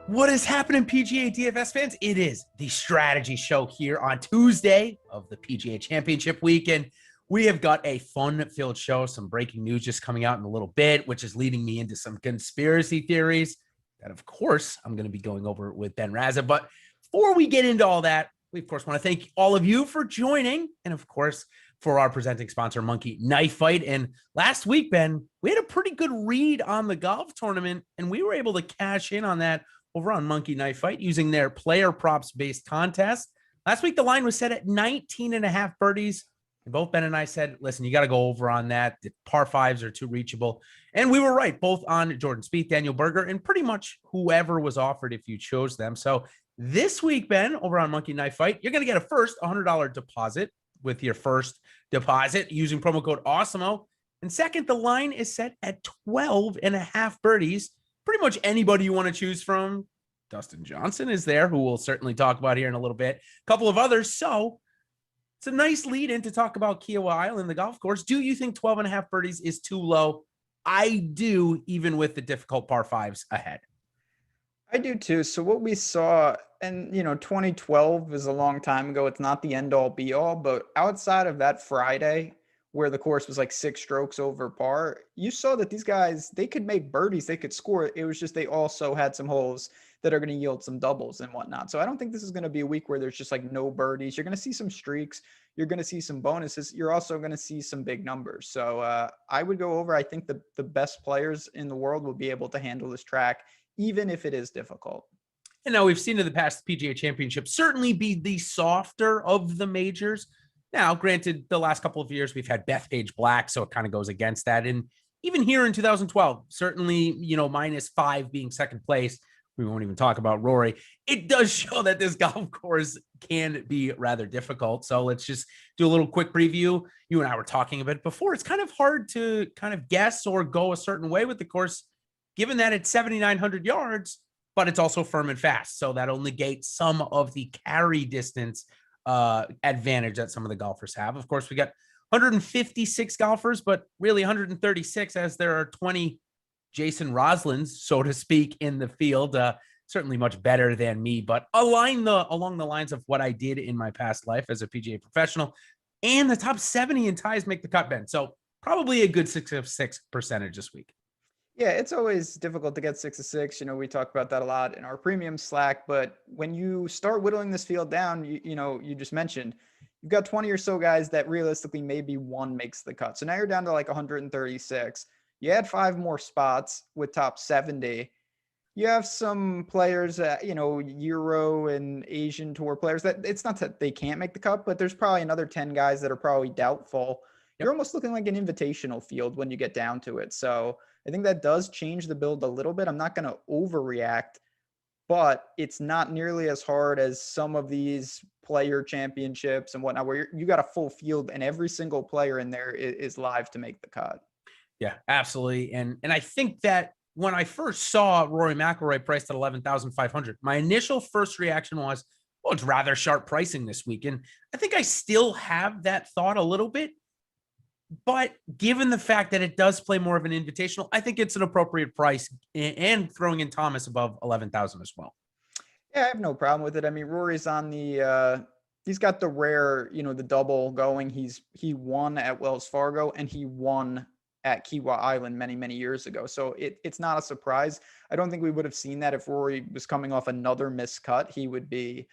What is happening, PGA DFS fans? It is the strategy show here on Tuesday of the PGA Championship week, and we have got a fun-filled show. Some breaking news just coming out in a little bit, which is leading me into some conspiracy theories that, of course, I'm going to be going over with Ben Rasa. But before we get into all that, we, of course, want to thank all of you for joining, and, of course, for our presenting sponsor, Monkey Knife Fight. And last week, Ben, we had a pretty good read on the golf tournament, and we were able to cash in on that over on Monkey Knife Fight using their player props based contest. Last week, the line was set at 19.5 birdies. And both Ben and I said, listen, you got to go over on that. The par fives are too reachable. And we were right, both on Jordan Spieth, Daniel Berger, and pretty much whoever was offered if you chose them. So this week, Ben, over on Monkey Knife Fight, you're going to get a first $100 deposit with your first deposit using promo code Awesemo. And second, the line is set at 12.5 birdies. Pretty much anybody you want to choose from. Dustin Johnson is there, who we'll certainly talk about here in a little bit. A couple of others. So it's a nice lead in to talk about Kiawah Island, the golf course. Do you think 12.5 birdies is too low? I do, even with the difficult par fives ahead. I do too. So what we saw, and 2012 is a long time ago. It's not the end all be all, but outside of that Friday, where the course was like 6 strokes over par, you saw that these guys, they could make birdies, they could score. It was just they also had some holes that are going to yield some doubles and whatnot. So I don't think this is going to be a week where there's just like no birdies. You're going to see some streaks. You're going to see some bonuses. You're also going to see some big numbers. So I would go over. I think the best players in the world will be able to handle this track, even if it is difficult. And now we've seen in the past the PGA Championship certainly be the softer of the majors. Now, granted, the last couple of years we've had Bethpage Black, so it kind of goes against that. And even here in 2012, certainly, -5 being second place, we won't even talk about Rory. It does show that this golf course can be rather difficult. So let's just do a little quick preview. You and I were talking about it before. It's kind of hard to kind of guess or go a certain way with the course, given that it's 7,900 yards, but it's also firm and fast. So that'll negate some of the carry distance advantage that some of the golfers have. Of course, we got 156 golfers, but really 136 as there are 20 Jason Roslins, so to speak, in the field. Certainly much better than me, but along the lines of what I did in my past life as a PGA professional. And the top 70 in ties make the cut, Ben. So probably a good 6 of 6 percentage this week. Yeah, it's always difficult to get 6 of 6. We talk about that a lot in our premium Slack. But when you start whittling this field down, you just mentioned you've got 20 or so guys that realistically maybe one makes the cut. So now you're down to like 136. You add 5 more spots with top 70. You have some players, Euro and Asian tour players that it's not that they can't make the cut, but there's probably another 10 guys that are probably doubtful. Yep. You're almost looking like an invitational field when you get down to it. So I think that does change the build a little bit. I'm not going to overreact, but it's not nearly as hard as some of these player championships and whatnot, where you got a full field and every single player in there is live to make the cut. Yeah, absolutely. And I think that when I first saw Rory McIlroy priced at 11,500, my initial first reaction was, well, it's rather sharp pricing this week. And I think I still have that thought a little bit. But given the fact that it does play more of an invitational, I think it's an appropriate price, and throwing in Thomas above 11,000 as well. Yeah, I have no problem with it. I mean, Rory's on the he's got the rare, the double going. He won at Wells Fargo and he won at Kiawah Island many, many years ago. So it's not a surprise. I don't think we would have seen that if Rory was coming off another miscut. He would be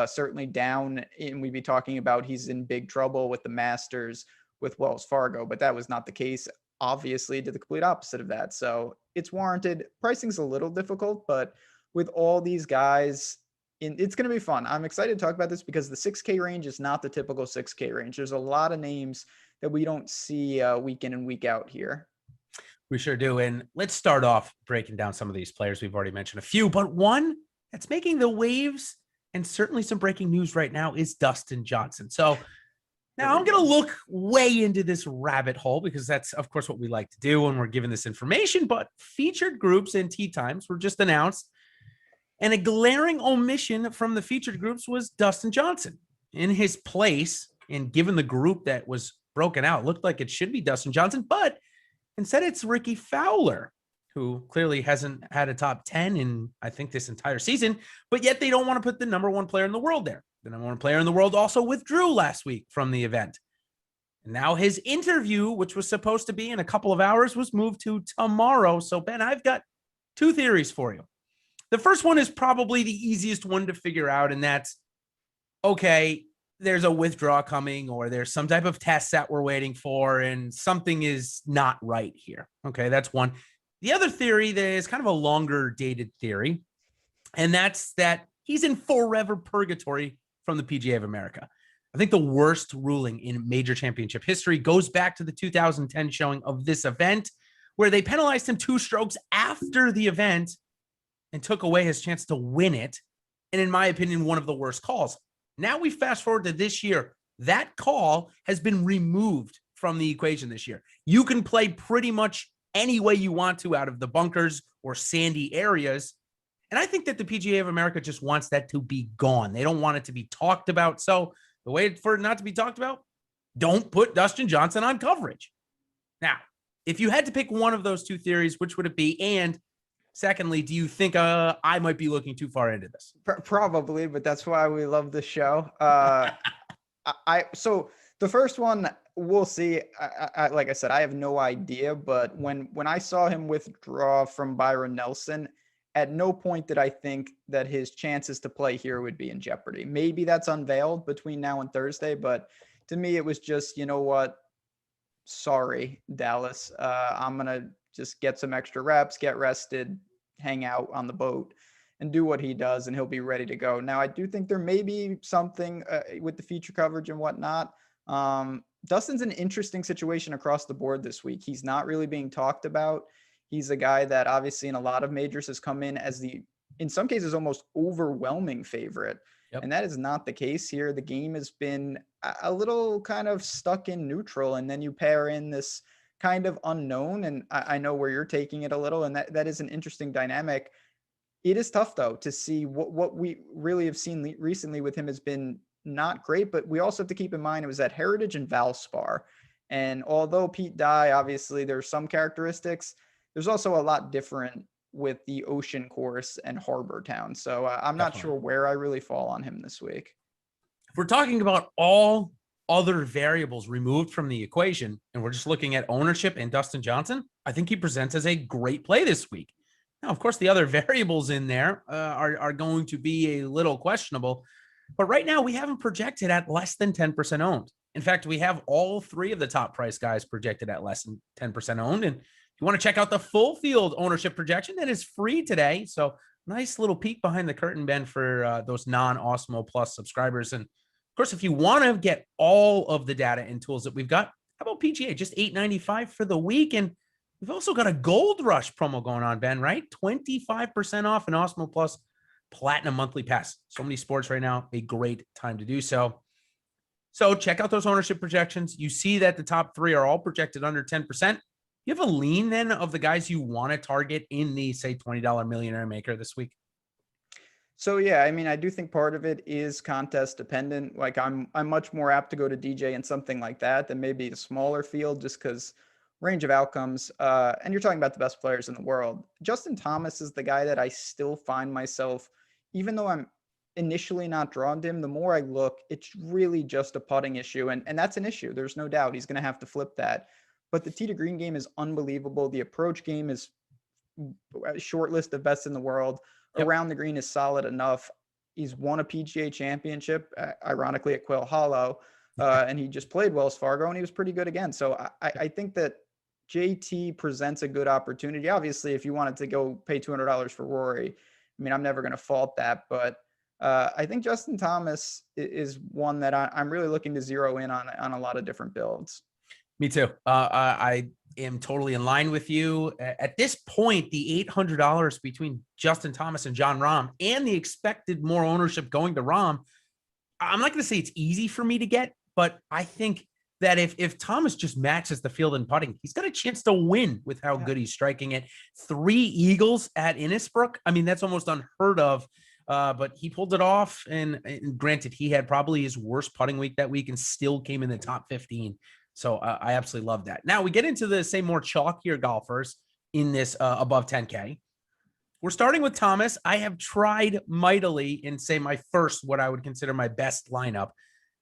certainly down, and we'd be talking about he's in big trouble with the Masters with Wells Fargo, but that was not the case. Obviously, did the complete opposite of that. So it's warranted. Pricing's a little difficult, but with all these guys, it's going to be fun. I'm excited to talk about this because the 6K range is not the typical 6K range. There's a lot of names that we don't see week in and week out here. We sure do. And let's start off breaking down some of these players. We've already mentioned a few, but one that's making the waves and certainly some breaking news right now is Dustin Johnson. So now I'm going to look way into this rabbit hole because that's, of course, what we like to do when we're given this information. But featured groups and tee times were just announced. And a glaring omission from the featured groups was Dustin Johnson. In his place, and given the group that was broken out, looked like it should be Dustin Johnson, but instead it's Ricky Fowler, who clearly hasn't had a top 10 in, I think, this entire season, but yet they don't want to put the number one player in the world there. The number one player in the world also withdrew last week from the event. And now his interview, which was supposed to be in a couple of hours, was moved to tomorrow. So, Ben, I've got two theories for you. The first one is probably the easiest one to figure out, and that's, okay, there's a withdrawal coming, or there's some type of test that we're waiting for, and something is not right here. Okay, that's one. The other theory that is kind of a longer dated theory, and that's that he's in forever purgatory from the PGA of America. I think the worst ruling in major championship history goes back to the 2010 showing of this event, where they penalized him 2 strokes after the event and took away his chance to win it. And in my opinion, one of the worst calls. Now we fast forward to this year. That call has been removed from the equation this year. You can play pretty much any way you want to out of the bunkers or sandy areas. And I think that the PGA of America just wants that to be gone. They don't want it to be talked about. So the way for it not to be talked about, don't put Dustin Johnson on coverage. Now, if you had to pick one of those two theories, which would it be? And secondly, do you think I might be looking too far into this? Probably, but that's why we love the show. So the first one, we'll see. I like I said, I have no idea. But when I saw him withdraw from Byron Nelson, at no point did I think that his chances to play here would be in jeopardy. Maybe that's unveiled between now and Thursday, but to me, it was just, you know what? Sorry, Dallas. I'm going to just get some extra reps, get rested, hang out on the boat, and do what he does, and he'll be ready to go. Now, I do think there may be something with the feature coverage and whatnot. Dustin's an interesting situation across the board this week. He's not really being talked about. He's a guy that obviously in a lot of majors has come in as in some cases, almost overwhelming favorite. Yep. And that is not the case here. The game has been a little kind of stuck in neutral, and then you pair in this kind of unknown, and I know where you're taking it a little, and that is an interesting dynamic. It is tough, though, to see what we really have seen recently with him has been not great, but we also have to keep in mind it was at Heritage and Valspar. And although Pete Dye, obviously there's some characteristics, there's also a lot different with the Ocean Course and Harbor Town. So I'm not sure where I really fall on him this week. If we're talking about all other variables removed from the equation, and we're just looking at ownership and Dustin Johnson, I think he presents as a great play this week. Now, of course, the other variables in there are going to be a little questionable, but right now we have him projected at less than 10% owned. In fact, we have all 3 of the top price guys projected at less than 10% owned. And if you want to check out the full field ownership projection, that is free today. So nice little peek behind the curtain, Ben, for those non-Awesemo Plus subscribers. And of course, if you want to get all of the data and tools that we've got, how about PGA? Just $8.95 for the week. And we've also got a Gold Rush promo going on, Ben, right? 25% off an Awesemo Plus Platinum monthly pass. So many sports right now, a great time to do so. So check out those ownership projections. You see that the top 3 are all projected under 10%. You have a lean then of the guys you want to target in the, say, $20 millionaire maker this week? So, yeah, I mean, I do think part of it is contest dependent. Like I'm much more apt to go to DJ and something like that than maybe a smaller field, just because range of outcomes. And you're talking about the best players in the world. Justin Thomas is the guy that I still find myself, even though I'm initially not drawn to him, the more I look, it's really just a putting issue. And that's an issue. There's no doubt he's going to have to flip that. But the tee to green game is unbelievable. The approach game is a short list of best in the world. Yep. Around the green is solid enough. He's won a PGA championship, ironically at Quail Hollow, and he just played Wells Fargo, and he was pretty good again. So I think that JT presents a good opportunity. Obviously, if you wanted to go pay $200 for Rory, I mean, I'm never going to fault that. But I think Justin Thomas is one that I'm really looking to zero in on a lot of different builds. Me too. I am totally in line with you. At this point, the $800 between Justin Thomas and Jon Rahm and the expected more ownership going to Rahm, I'm not going to say it's easy for me to get, but I think that if Thomas just matches the field in putting, he's got a chance to win with how good he's striking it. 3 eagles at Innisbrook. I mean, that's almost unheard of. But he pulled it off. And granted, he had probably his worst putting week that week and still came in the top 15. So I absolutely love that. Now we get into the, say, more chalkier golfers. in this above 10K. We're starting with Thomas. I have tried mightily in, say, my first, what I would consider my best lineup,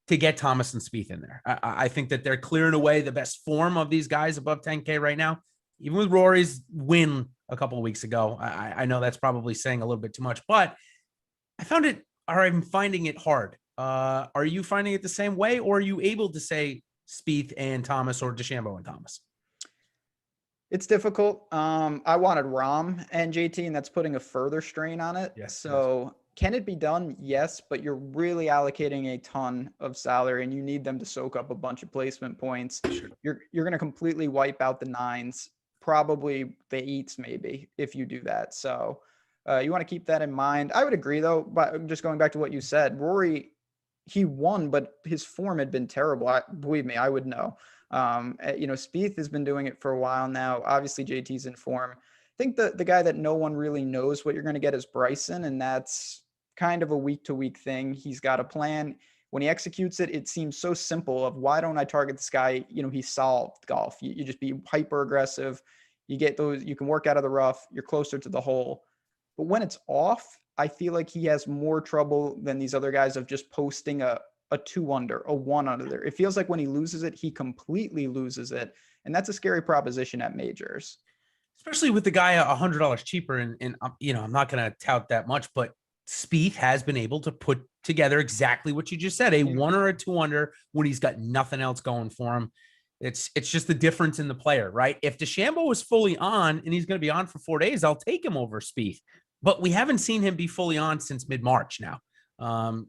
to get Thomas and Spieth in there. I think that they're clearing away the best form of these guys above 10K right now. Even with Rory's win a couple of weeks ago, I know that's probably saying a little bit too much, but I'm finding it hard. Are you finding it the same way, or are you able to say Spieth and Thomas, or DeChambeau and Thomas? It's difficult. I wanted Rahm and JT, and that's putting a further strain on it. Yes, So can it be done? Yes, but you're really allocating a ton of salary, and you need them to soak up a bunch of placement points. Sure. You're going to completely wipe out the 9s, probably the 8s maybe, if you do that. So you want to keep that in mind. I would agree, though, but just going back to what you said, Rory, he won, but his form had been terrible. Believe me, I would know. Spieth has been doing it for a while now. Obviously, JT's in form. I think the guy that no one really knows what you're going to get is Bryson, and that's kind of a week-to-week thing. He's got a plan. When he executes it, it seems so simple of, why don't I target this guy? He solved golf. You just be hyper aggressive. You get those, you can work out of the rough. You're closer to the hole. But when it's off, I feel like he has more trouble than these other guys of just posting a 2 under, a 1 under there. It feels like when he loses it, he completely loses it. And that's a scary proposition at majors. Especially with the guy $100 cheaper. And I'm not going to tout that much, but Spieth has been able to put together exactly what you just said, a 1 or a 2 under when he's got nothing else going for him. It's just the difference in the player, right? If DeChambeau was fully on and he's going to be on for 4 days, I'll take him over Spieth. But we haven't seen him be fully on since mid-March now.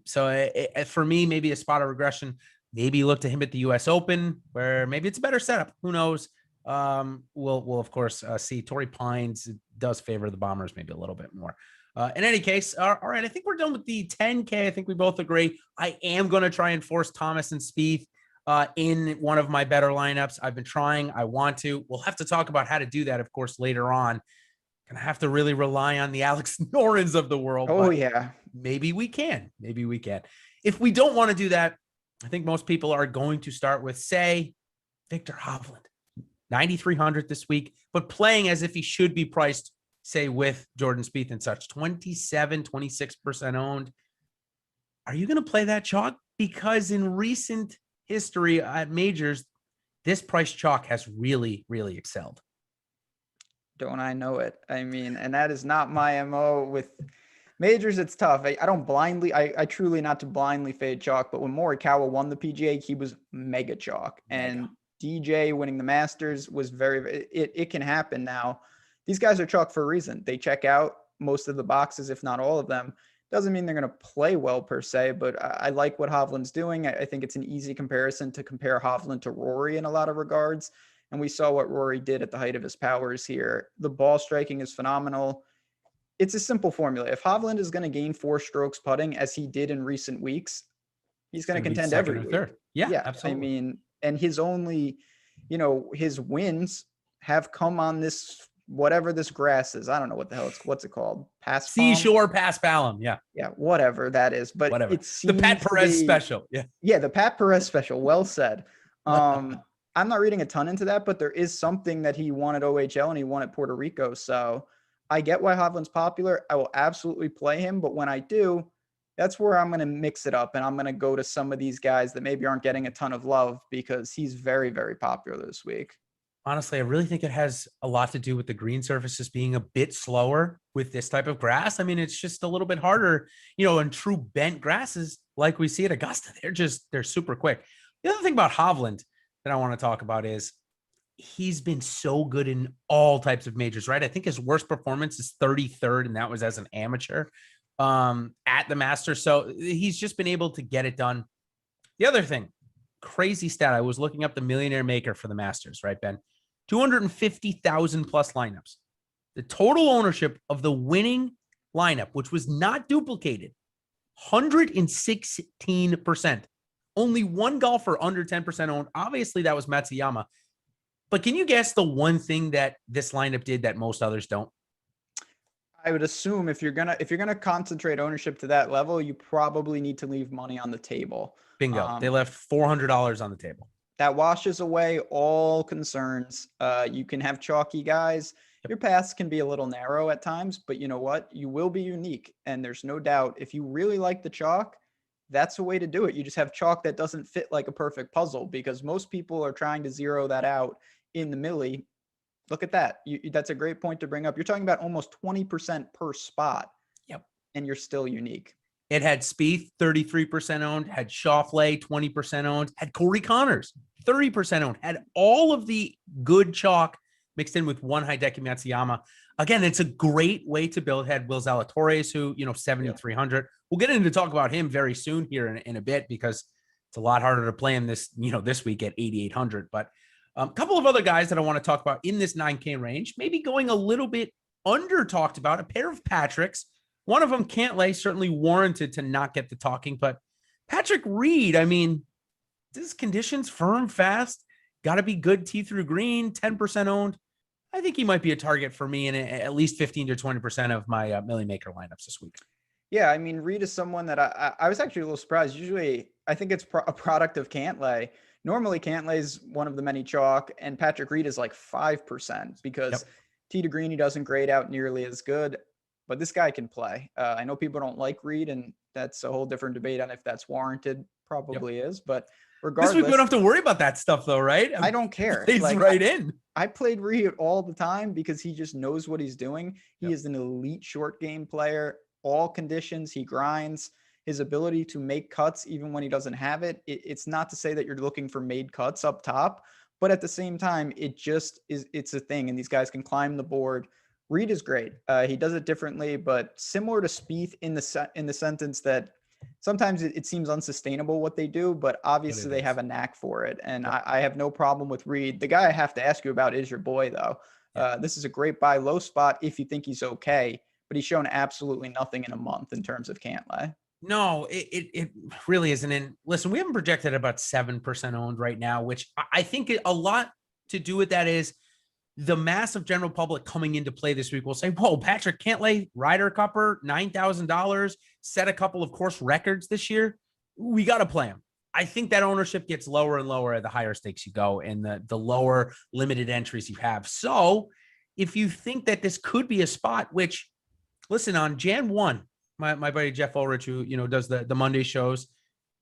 So for me, maybe a spot of regression. Maybe look to him at the US Open, where maybe it's a better setup. Who knows? We'll of course see. Torrey Pines does favor the Bombers maybe a little bit more. In any case, all right, I think we're done with the 10K. I think we both agree. I am going to try and force Thomas and Spieth in one of my better lineups. I've been trying. I want to. We'll have to talk about how to do that, of course, later on. Gonna have to really rely on the Alex Norins of the world. Oh, yeah. Maybe we can. Maybe we can. If we don't want to do that, I think most people are going to start with, say, Victor Hovland, 9,300 this week, but playing as if he should be priced, say, with Jordan Spieth and such, 26% owned. Are you going to play that chalk? Because in recent history at majors, this price chalk has really, really excelled. Don't I know it? I mean, and that is not my MO with majors. It's tough. I don't blindly, I truly not to blindly fade chalk, but when Morikawa won the PGA, he was mega chalk. And DJ winning the Masters was it can happen now. These guys are chalk for a reason. They check out most of the boxes, if not all of them. Doesn't mean they're going to play well per se, but I like what Hovland's doing. I think it's an easy comparison to compare Hovland to Rory in a lot of regards. And we saw what Rory did at the height of his powers here. The ball striking is phenomenal. It's a simple formula. If Hovland is going to gain 4 strokes putting, as he did in recent weeks, he's going to contend every week. Third. Yeah, absolutely. I mean, and his only, his wins have come on this, whatever this grass is. I don't know what the hell what's it called? Seashore Paspalum. Yeah. Yeah. Whatever that is. But whatever. It the Pat Perez special. Yeah. Yeah. The Pat Perez special. Well said. I'm not reading a ton into that, but there is something that he won at OHL and he won at Puerto Rico. So I get why Hovland's popular. I will absolutely play him. But when I do, that's where I'm going to mix it up. And I'm going to go to some of these guys that maybe aren't getting a ton of love because he's very, very popular this week. Honestly, I really think it has a lot to do with the green surfaces being a bit slower with this type of grass. I mean, it's just a little bit harder, in true bent grasses like we see at Augusta. They're super quick. The other thing about Hovland that I want to talk about is he's been so good in all types of majors, right? I think his worst performance is 33rd, and that was as an amateur at the Masters. So he's just been able to get it done. The other thing, crazy stat, I was looking up the Millionaire Maker for the Masters, right, Ben? 250,000 plus lineups. The total ownership of the winning lineup, which was not duplicated, 116%. Only one golfer under 10% owned. Obviously, that was Matsuyama. But can you guess the one thing that this lineup did that most others don't? I would assume if you're gonna concentrate ownership to that level, you probably need to leave money on the table. Bingo. They left $400 on the table. That washes away all concerns. You can have chalky guys. Your paths can be a little narrow at times, but you know what? You will be unique. And there's no doubt if you really like the chalk, that's a way to do it. You just have chalk that doesn't fit like a perfect puzzle because most people are trying to zero that out in the millie. Look at that. That's a great point to bring up. You're talking about almost 20% per spot. Yep. And you're still unique. It had Spieth, 33% owned, had Schauffele, 20% owned, had Corey Connors, 30% owned, had all of the good chalk mixed in with one Hideki Matsuyama. Again, it's a great way to build. Had Will Zalatoris, who, 7,300. We'll get into talk about him very soon here in a bit because it's a lot harder to play him this week at 8,800. But a couple of other guys that I want to talk about in this 9K range, maybe going a little bit under talked about, a pair of Patricks. One of them, Cantlay, certainly warranted to not get the talking, but Patrick Reed, I mean, this conditions firm, fast, got to be good tee through green, 10% owned. I think he might be a target for me in at least 15 to 20% of my Millie Maker lineups this week. Yeah, I mean, Reed is someone that I was actually a little surprised. Usually, I think it's a product of Cantlay. Normally, Cantlay is one of the many chalk, and Patrick Reed is like 5% because tee to green, he doesn't grade out nearly as good. But this guy can play. I know people don't like Reed, and that's a whole different debate on if that's warranted. Probably is, but regardless, this week we don't have to worry about that stuff, though, right? I don't care. He's right in. I played Reed all the time because he just knows what he's doing. He is an elite short game player. All conditions, he grinds. His ability to make cuts, even when he doesn't have it. It's not to say that you're looking for made cuts up top, but at the same time, it just is. It's a thing, and these guys can climb the board. Reed is great. He does it differently, but similar to Spieth in the sentence that sometimes it seems unsustainable what they do, but obviously they have a knack for it. And I have no problem with Reed. The guy I have to ask you about is your boy, though. This is a great buy low spot if you think he's okay, but he's shown absolutely nothing in a month in terms of Cantlay. No, it really isn't. And listen, we haven't projected about 7% owned right now, which I think a lot to do with that is the massive general public coming into play this week will say, whoa, Patrick Cantlay, Ryder Cupper, $9,000, set a couple of course records this year. We got to play him. I think that ownership gets lower and lower at the higher stakes you go and the lower limited entries you have. So if you think that this could be a spot, which, listen, on Jan 1, my buddy Jeff Ulrich, who, does the Monday shows,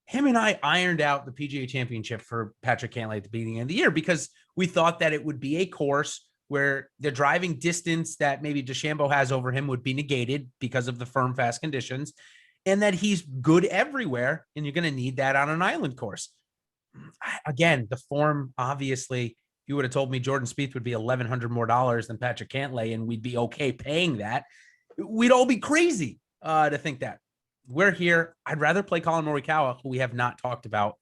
him and I ironed out the PGA Championship for Patrick Cantlay at the beginning of the year because we thought that it would be a course where the driving distance that maybe DeChambeau has over him would be negated because of the firm, fast conditions, and that he's good everywhere, and you're going to need that on an island course. Again, the form, obviously, if you would have told me Jordan Spieth would be $1,100 more than Patrick Cantlay, and we'd be okay paying that, we'd all be crazy to think that. We're here. I'd rather play Colin Morikawa, who we have not talked about,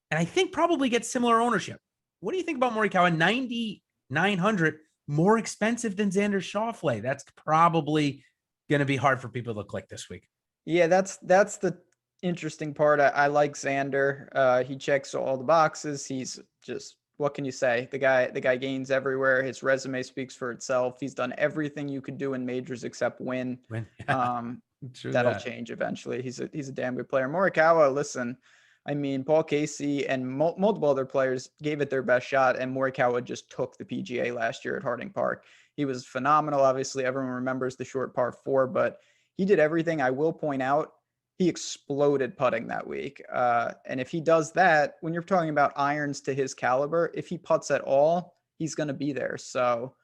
and I think probably get similar ownership. What do you think about Morikawa? 9,900, more expensive than Xander Schauffele. That's probably going to be hard for people to click this week. Yeah, that's the interesting part. I like Xander. He checks all the boxes. He's just, what can you say? The guy gains everywhere. His resume speaks for itself. He's done everything you could do in majors except win. That'll change eventually. He's a damn good player. Morikawa, listen, I mean, Paul Casey and multiple other players gave it their best shot, and Morikawa just took the PGA last year at Harding Park. He was phenomenal. Obviously, everyone remembers the short par 4, but he did everything. I will point out, he exploded putting that week. And if he does that, when you're talking about irons to his caliber, if he putts at all, he's going to be there. So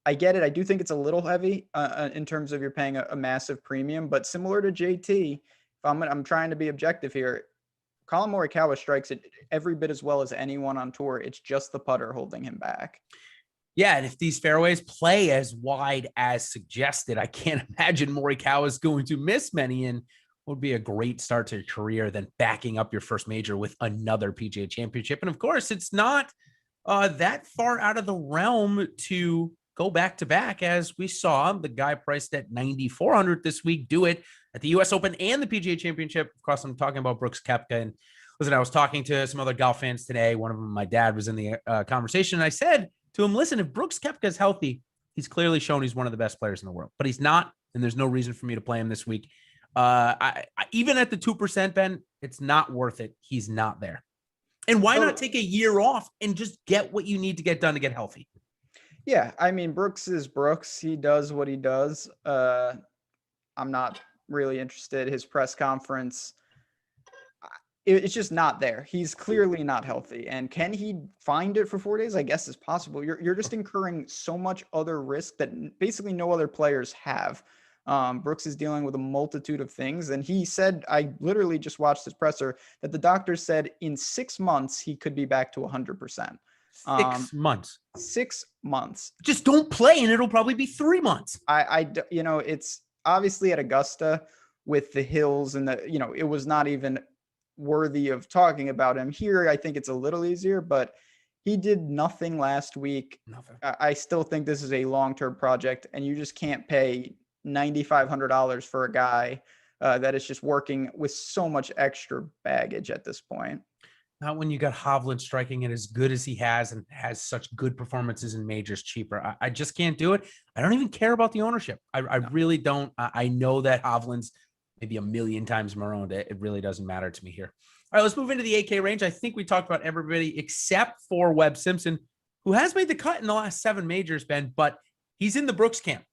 I get it. I do think it's a little heavy in terms of you're paying a massive premium, but similar to JT, if I'm trying to be objective here, Colin Morikawa strikes it every bit as well as anyone on tour. It's just the putter holding him back. Yeah, and if these fairways play as wide as suggested, I can't imagine Morikawa is going to miss many, and would be a great start to your career than backing up your first major with another PGA Championship. And of course, it's not that far out of the realm to go back to back, as we saw the guy priced at 9,400 this week do it at the US Open and the PGA Championship. Of course, I'm talking about Brooks Koepka. And listen, I was talking to some other golf fans today. One of them, my dad, was in the conversation. And I said to him, listen, if Brooks Koepka is healthy, he's clearly shown he's one of the best players in the world, but he's not. And there's no reason for me to play him this week. I even at the 2%, Ben, it's not worth it. He's not there. And why not take a year off and just get what you need to get done to get healthy? Yeah, I mean, Brooks is Brooks. He does what he does. I'm not really interested. His press conference, it's just not there. He's clearly not healthy. And can he find it for 4 days? I guess is possible. You're just incurring so much other risk that basically no other players have. Brooks is dealing with a multitude of things. And he said, I literally just watched his presser, that the doctor said in 6 months, he could be back to 100%. 6 months. 6 months. Just don't play and it'll probably be 3 months. It's obviously at Augusta with the hills and it was not even worthy of talking about him. Here, I think it's a little easier, but he did nothing last week. Nothing. I still think this is a long-term project, and you just can't pay $9,500 for a guy that is just working with so much extra baggage at this point. Not when you got Hovland striking it as good as he has and has such good performances in majors cheaper. I just can't do it. I don't even care about the ownership. I really don't. I know that Hovland's maybe a million times more owned. It really doesn't matter to me here. All right, let's move into the 8K range. I think we talked about everybody except for Webb Simpson, who has made the cut in the last 7 majors, Ben, but he's in the Brooks camp.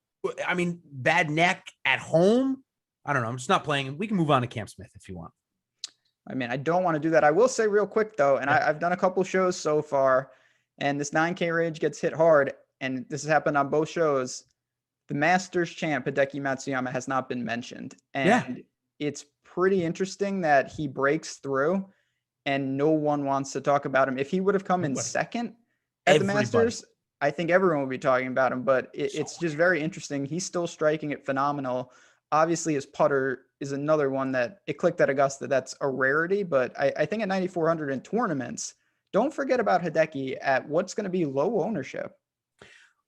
I mean, bad neck at home. I don't know. I'm just not playing him. We can move on to Cam Smith if you want. I mean, I don't want to do that. I will say real quick, though, and I've done a couple shows so far, and this 9K range gets hit hard, and this has happened on both shows. The Masters champ, Hideki Matsuyama, has not been mentioned. And it's pretty interesting that he breaks through and no one wants to talk about him. If he would have come in second at the Masters, I think everyone would be talking about him. But it's just very interesting. He's still striking it phenomenal. Obviously, his putter is another one that it clicked at Augusta. That's a rarity. But I think at 9,400 in tournaments, don't forget about Hideki at what's going to be low ownership.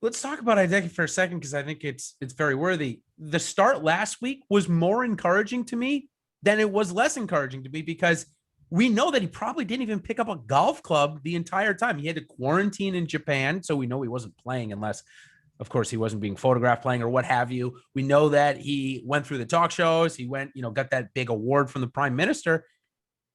Let's talk about Hideki for a second, because I think it's very worthy. The start last week was more encouraging to me than it was less encouraging to me, because we know that he probably didn't even pick up a golf club the entire time. He had to quarantine in Japan, so we know he wasn't playing unless, of course, he wasn't being photographed playing or what have you. We know that he went through the talk shows. He went, got that big award from the Prime Minister.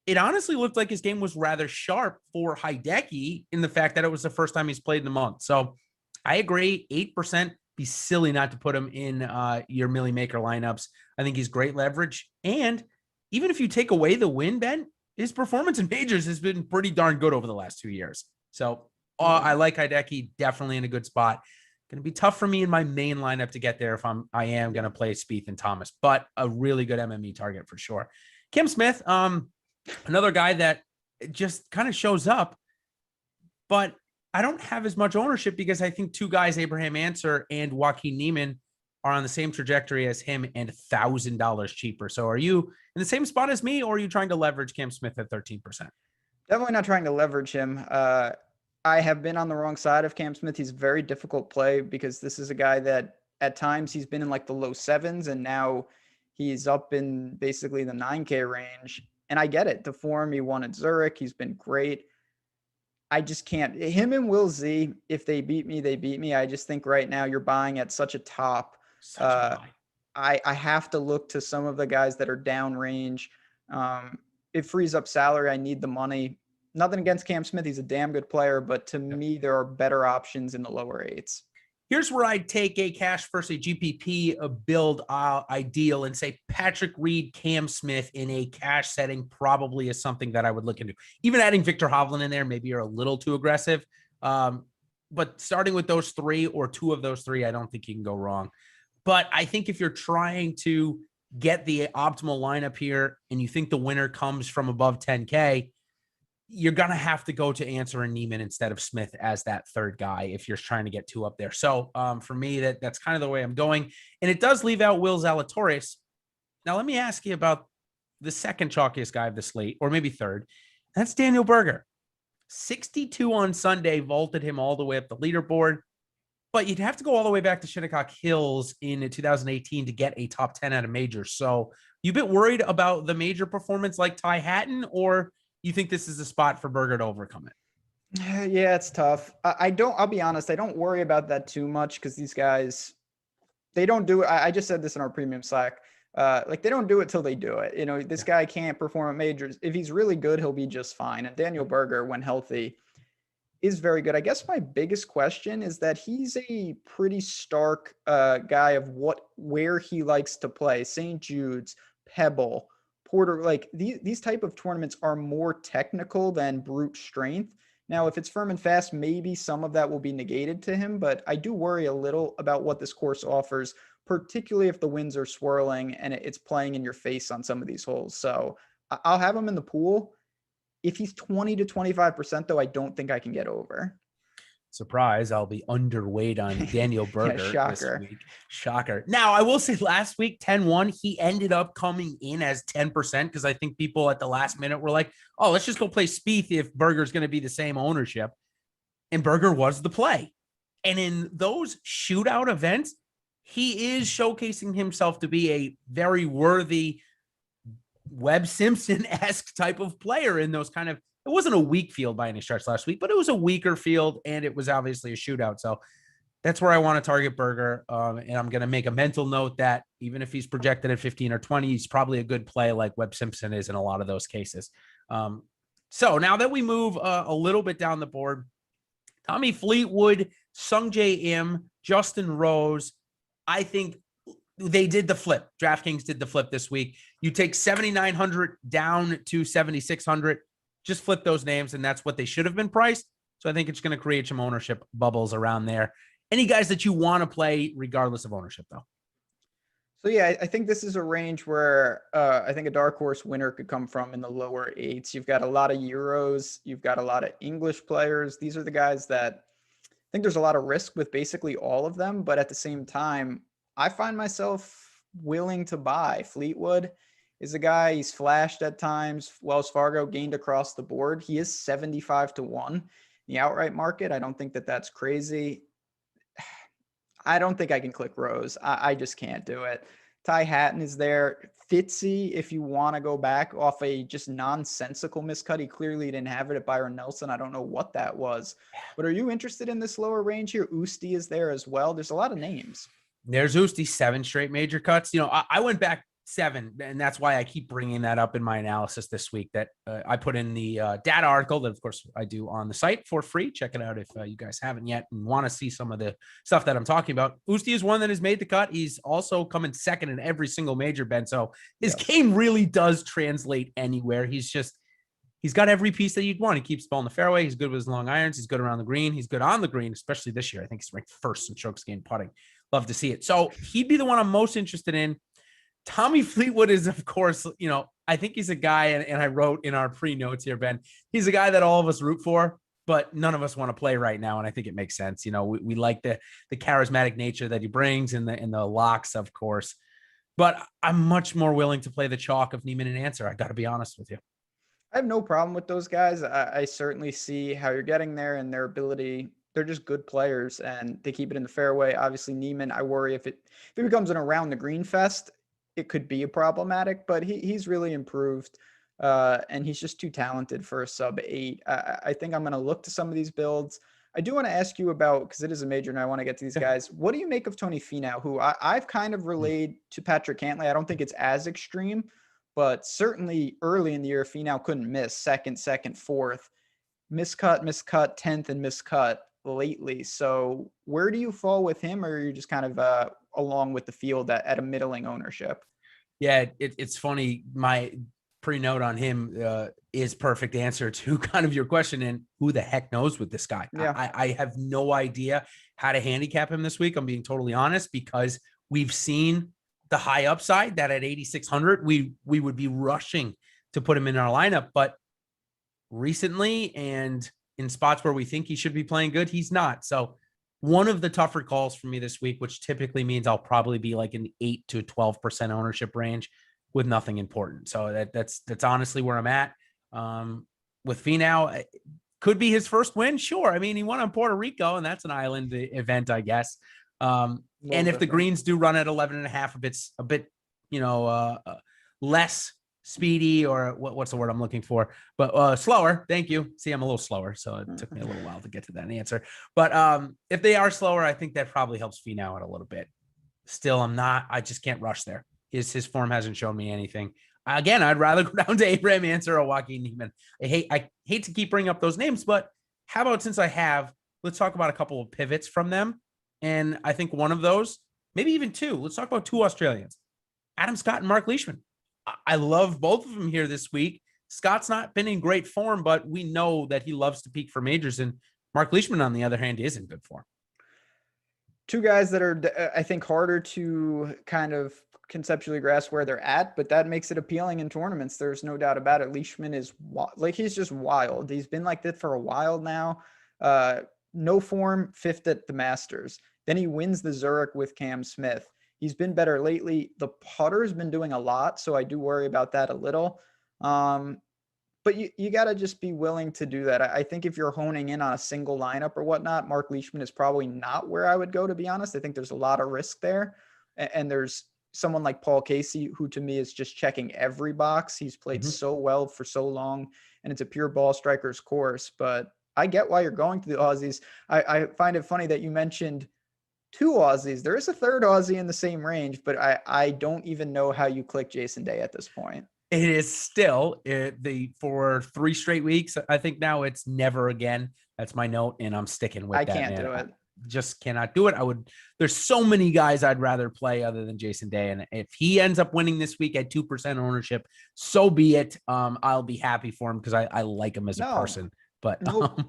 It honestly looked like his game was rather sharp for Hideki in the fact that it was the first time he's played in a month. So I agree, 8%. Be silly not to put him in your Millie Maker lineups. I think he's great leverage. And even if you take away the win, Ben, his performance in majors has been pretty darn good over the last 2 years. So I like Hideki, definitely in a good spot. Going to be tough for me in my main lineup to get there if I am going to play Spieth and Thomas, but a really good MME target for sure. Cam Smith, another guy that just kind of shows up, but I don't have as much ownership because I think 2 guys, Abraham Answer and Joaquin Niemann, are on the same trajectory as him and $1,000 cheaper. So are you in the same spot as me, or are you trying to leverage Cam Smith at 13%? Definitely not trying to leverage him. I have been on the wrong side of Cam Smith. He's a very difficult play because this is a guy that at times he's been in like the low 7s, and now he's up in basically the 9K range. And I get it. The form he won at Zurich, he's been great. I just can't. Him and Will Z, if they beat me, they beat me. I just think right now you're buying at such a top. I have to look to some of the guys that are downrange. It frees up salary. I need the money. Nothing against Cam Smith. He's a damn good player, but to me, there are better options in the lower 8s. Here's where I'd take a cash versus a GPP build ideal and say Patrick Reed, Cam Smith in a cash setting probably is something that I would look into. Even adding Victor Hovland in there, maybe you're a little too aggressive. But starting with those 3 or 2 of those 3, I don't think you can go wrong. But I think if you're trying to get the optimal lineup here and you think the winner comes from above 10K, you're going to have to go to Answer and Niemann instead of Smith as that 3rd guy if you're trying to get 2 up there. So for me, that's kind of the way I'm going. And it does leave out Will Zalatoris. Now, let me ask you about the second chalkiest guy of the slate, or maybe 3rd. That's Daniel Berger. 62 on Sunday, vaulted him all the way up the leaderboard. But you'd have to go all the way back to Shinnecock Hills in 2018 to get a top 10 at a major. So you a bit worried about the major performance like Ty Hatton, or you think this is a spot for Berger to overcome it? Yeah, it's tough. I'll be honest, I don't worry about that too much because these guys, they don't do it. I just said this in our premium Slack. They don't do it till they do it. This guy can't perform at majors. If he's really good, he'll be just fine. And Daniel Berger, when healthy, is very good. I guess my biggest question is that he's a pretty stark guy of where he likes to play. St. Jude's, Pebble, Porter, like these type of tournaments are more technical than brute strength. Now, if it's firm and fast, maybe some of that will be negated to him, but I do worry a little about what this course offers, particularly if the winds are swirling and it's playing in your face on some of these holes. So I'll have him in the pool. If he's 20 to 25%, though, I don't think I can get over. Surprise, I'll be underweight on Daniel Berger this week. Shocker. Now, I will say last week, 10-1, he ended up coming in as 10% because I think people at the last minute were like, oh, let's just go play Spieth if Berger's going to be the same ownership. And Berger was the play. And in those shootout events, he is showcasing himself to be a very worthy Webb Simpson-esque type of player in those kind of, it wasn't a weak field by any stretch last week, but it was a weaker field and it was obviously a shootout. So that's where I want to target Berger. And I'm going to make a mental note that even if he's projected at 15 or 20, he's probably a good play like Webb Simpson is in a lot of those cases. So now that we move a little bit down the board, Tommy Fleetwood, Sungjae Im, Justin Rose, I think they did the flip. DraftKings did the flip this week. You take 7,900 down to 7,600, just flip those names, and that's what they should have been priced. So I think it's going to create some ownership bubbles around there. Any guys that you want to play regardless of ownership, though? So, yeah, I think this is a range where I think a dark horse winner could come from in the lower eights. You've got a lot of Euros. You've got a lot of English players. These are the guys that I think there's a lot of risk with basically all of them. But at the same time, I find myself willing to buy. Fleetwood is a guy, he's flashed at times. Wells Fargo gained across the board. He is 75 to 1 in the outright market. I don't think that that's crazy. I don't think I can click Rose. I just can't do it. Ty Hatton is there. Fitzy, if you want to go back off a just nonsensical miscut. He clearly didn't have it at Byron Nelson. I don't know what that was. But are you interested in this lower range here? Usti is there as well. There's a lot of names. There's Usti, 7 straight major cuts. You know, I went back 7, and that's why I keep bringing that up in my analysis this week that I put in the data article that, of course, I do on the site for free. Check it out if you guys haven't yet and want to see some of the stuff that I'm talking about. Usti is one that has made the cut. He's also coming second in every single major, Ben. So his game really does translate anywhere. He's got every piece that you'd want. He keeps the ball in the fairway. He's good with his long irons. He's good around the green. He's good on the green, especially this year. I think he's ranked first in strokes gained putting. Love to see it. So he'd be the one I'm most interested in. Tommy Fleetwood is, of course, you know, I think he's a guy, and I wrote in our pre-notes here, Ben, he's a guy that all of us root for, but none of us want to play right now. And I think it makes sense. You know, we like the charismatic nature that he brings and the locks, of course, but I'm much more willing to play the chalk of Neiman and Answer. I got to be honest with you. I have no problem with those guys. I certainly see how you're getting there and their ability. They're just good players and they keep it in the fairway. Obviously, Neiman, I worry if it becomes an around the green fest, it could be problematic, but he's really improved. And he's just too talented for a sub 8. I think I'm going to look to some of these builds. I do want to ask you about, because it is a major and I want to get to these guys. What do you make of Tony Finau, who I've kind of relayed to Patrick Cantlay? I don't think it's as extreme, but certainly early in the year, Finau couldn't miss second, fourth, miscut, 10th, and miscut lately. So where do you fall with him, or are you just kind of along with the field at a middling ownership? Yeah, it's funny. My pre-note on him is perfect answer to kind of your question. And who the heck knows with this guy? Yeah. I have no idea how to handicap him this week. I'm being totally honest, because we've seen the high upside that at 8,600, we would be rushing to put him in our lineup. But recently, and in spots where we think he should be playing good, he's not. So one of the tougher calls for me this week, which typically means I'll probably be like in 8 to 12% ownership range with nothing important. So that's honestly where I'm at. With Finau, could be his first win. Sure. I mean, he won on Puerto Rico, and that's an island event, I guess. And if the greens do run at 11.5, if it's a bit, less speedy, or what's the word I'm looking for, but slower. Thank you. See, I'm a little slower, so it took me a little while to get to that answer. But if they are slower, I think that probably helps Finau out a little bit. Still, I just can't rush there. His form hasn't shown me anything. Again, I'd rather go down to Abraham Answer or Joaquin Neiman. I hate to keep bringing up those names, but how about, since I have, let's talk about a couple of pivots from them. And I think one of those, maybe even two, let's talk about two Australians, Adam Scott and Mark Leishman. I love both of them here this week. Scott's not been in great form, but we know that he loves to peak for majors. And Mark Leishman, on the other hand, is in good form. Two guys that are, I think, harder to kind of conceptually grasp where they're at, but that makes it appealing in tournaments. There's no doubt about it. Leishman is like, he's just wild. He's been like that for a while now. No form, fifth at the Masters. Then he wins the Zurich with Cam Smith. He's been better lately. The putter's been doing a lot, so I do worry about that a little. But you got to just be willing to do that. I think if you're honing in on a single lineup or whatnot, Mark Leishman is probably not where I would go, to be honest. I think there's a lot of risk there. And there's someone like Paul Casey, who to me is just checking every box. He's played so well for so long, and it's a pure ball striker's course. But I get why you're going to the Aussies. I find it funny that you mentioned two Aussies. There is a third Aussie in the same range, but I don't even know how you click Jason Day at this point. It is still for 3 straight weeks. I think now it's never again. That's my note, and I'm sticking with that. I can't do it. Just cannot do it. There's so many guys I'd rather play other than Jason Day. And if he ends up winning this week at 2% ownership, so be it. I'll be happy for him because I like him as a person. But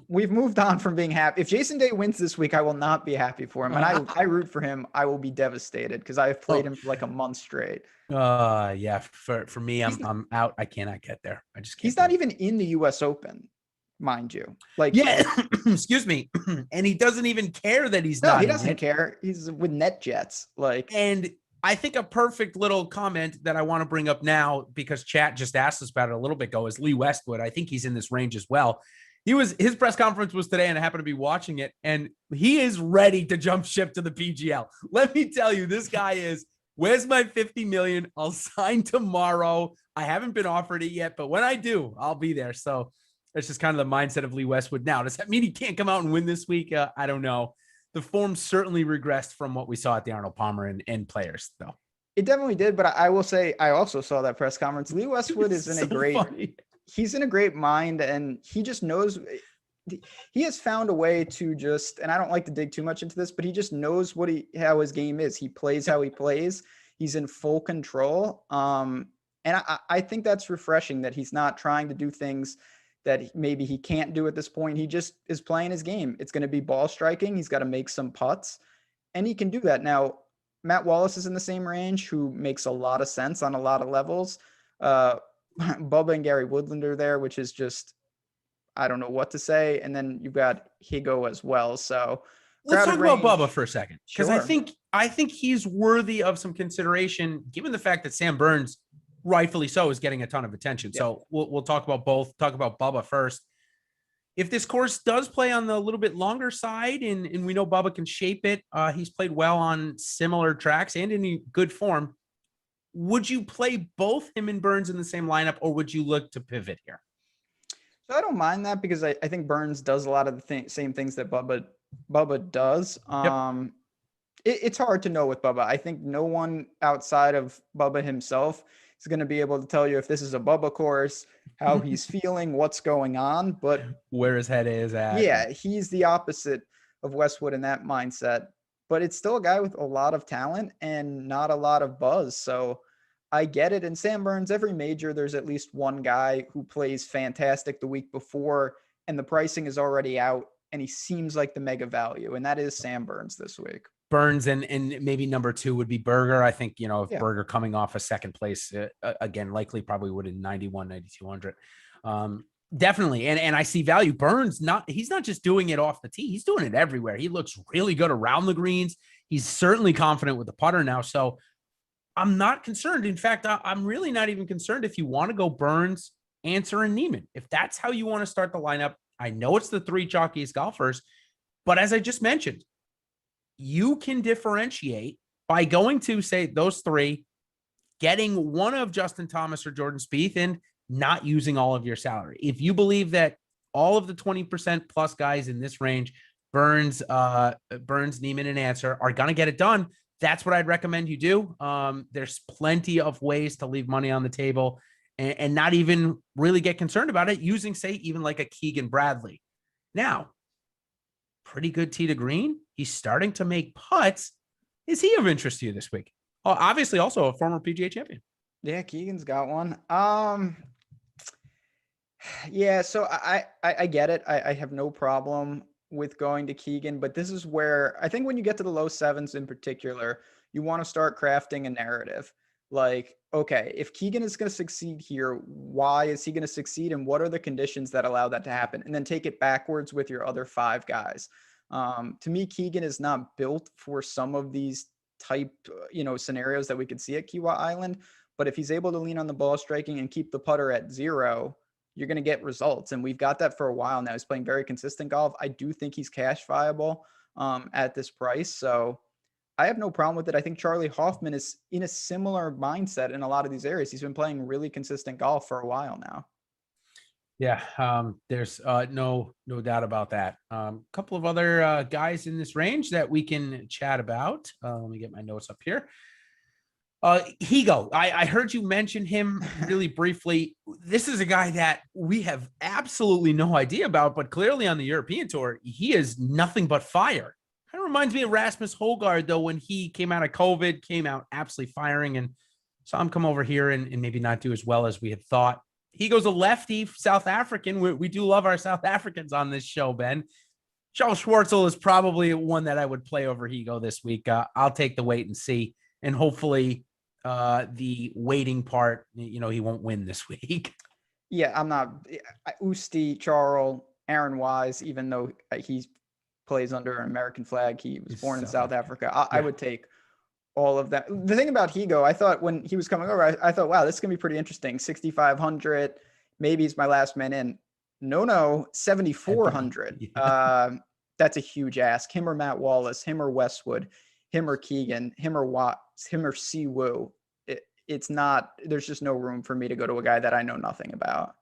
we've moved on from being happy. If Jason Day wins this week, I will not be happy for him. And I root for him. I will be devastated because I've played him for like a month straight. Yeah. For me, I'm out. I cannot get there. I just can't. He's not even in the US Open, mind you. Like, yeah, excuse me. And he doesn't even care that he's not. No, he doesn't care. He's with NetJets. And I think a perfect little comment that I want to bring up now, because chat just asked us about it a little bit ago, is Lee Westwood. I think he's in this range as well. His press conference was today, and I happened to be watching it, and he is ready to jump ship to the PGL. Let me tell you, this guy is, where's my 50 million? I'll sign tomorrow. I haven't been offered it yet, but when I do, I'll be there. So that's just kind of the mindset of Lee Westwood. Now, does that mean he can't come out and win this week? I don't know. The form certainly regressed from what we saw at the Arnold Palmer and Players, though. It definitely did, but I will say I also saw that press conference. Lee Westwood is he's in a great mind, and he just knows he has found a way to just, and I don't like to dig too much into this, but he just knows how his game is. He plays how he plays. He's in full control. And I think that's refreshing that he's not trying to do things that maybe he can't do at this point. He just is playing his game. It's going to be ball striking. He's got to make some putts, and he can do that. Now, Matt Wallace is in the same range, who makes a lot of sense on a lot of levels. Bubba and Gary Woodland are there, which is just, I don't know what to say. And then you've got Higo as well. So let's talk about Bubba for a second, because Sure. I think he's worthy of some consideration, given the fact that Sam Burns, rightfully so, is getting a ton of attention. Yeah. So we'll talk about both. Talk about Bubba first. If this course does play on the little bit longer side, and we know Bubba can shape it, he's played well on similar tracks and in good form. Would you play both him and Burns in the same lineup, or would you look to pivot here? So I don't mind that, because I think Burns does a lot of the same things that Bubba does. Yep. It's hard to know with Bubba. I think no one outside of Bubba himself is going to be able to tell you if this is a Bubba course, how he's feeling, what's going on, but where his head is at. Yeah, he's the opposite of Westwood in that mindset. But it's still a guy with a lot of talent and not a lot of buzz. So I get it. And Sam Burns, every major, there's at least one guy who plays fantastic the week before, and the pricing is already out, and he seems like the mega value. And that is Sam Burns this week. Burns and maybe number 2 would be Berger. I think, if Berger coming off a second place, again, likely probably would in 91, 9200. Definitely. And I see value. Burns, he's not just doing it off the tee. He's doing it everywhere. He looks really good around the greens. He's certainly confident with the putter now. So I'm not concerned. In fact, I'm really not even concerned if you want to go Burns, Answer, and Neiman. If that's how you want to start the lineup, I know it's the 3 chalkiest golfers, but as I just mentioned, you can differentiate by going to, say, those 3, getting one of Justin Thomas or Jordan Spieth, and not using all of your salary. If you believe that all of the 20% plus guys in this range, Burns, Neiman, and Answer, are going to get it done, that's what I'd recommend you do. There's plenty of ways to leave money on the table and not even really get concerned about it, using, say, even like a Keegan Bradley. Now, pretty good tee to green. He's starting to make putts. Is he of interest to you this week? Oh, obviously also a former PGA champion. Yeah, Keegan's got one. Yeah, so I get it. I have no problem with going to Keegan, but this is where I think when you get to the low sevens in particular, you want to start crafting a narrative. Like, okay, if Keegan is going to succeed here, why is he going to succeed, and what are the conditions that allow that to happen? And then take it backwards with your other five guys. To me, Keegan is not built for some of these type, scenarios that we could see at Kiawah Island. But if he's able to lean on the ball striking and keep the putter at 0, you're going to get results. And we've got that for a while now. He's playing very consistent golf. I do think he's cash viable at this price. So I have no problem with it. I think Charlie Hoffman is in a similar mindset in a lot of these areas. He's been playing really consistent golf for a while now. Yeah, there's no doubt about that. A couple of other guys in this range that we can chat about. Let me get my notes up here. Higo, I heard you mention him really briefly. This is a guy that we have absolutely no idea about, but clearly on the European tour, he is nothing but fire. Kind of reminds me of Rasmus Højgaard, though, when he came out of COVID, came out absolutely firing, and saw him come over here and maybe not do as well as we had thought. Higo's a lefty, South African. We do love our South Africans on this show, Ben. Charles Schwartzel is probably one that I would play over Higo this week. I'll take the wait and see, and hopefully the waiting part, he won't win this week. Yeah, I'm not Usti, Charles, Aaron Wise, even though he plays under an American flag. He was born in South Africa. I would take all of that. The thing about Higo, I thought when he was coming over, I thought, wow, this is going to be pretty interesting. 6,500, maybe he's my last man in. No, 7,400. That's a huge ask. Him or Matt Wallace, him or Westwood, him or Keegan, him or Watts, him or Siwoo. It's not, there's just no room for me to go to a guy that I know nothing about.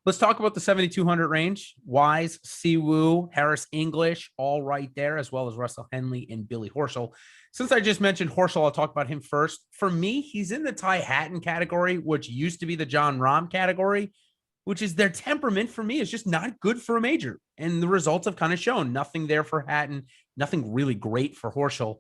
Let's talk about the 7,200 range. Wise, Siwoo, Harris English, all right there, as well as Russell Henley and Billy Horschel. Since I just mentioned Horschel, I'll talk about him first. For me, he's in the Ty Hatton category, which used to be the John Rahm category, which is their temperament for me is just not good for a major. And the results have kind of shown nothing there for Hatton, nothing really great for Horschel.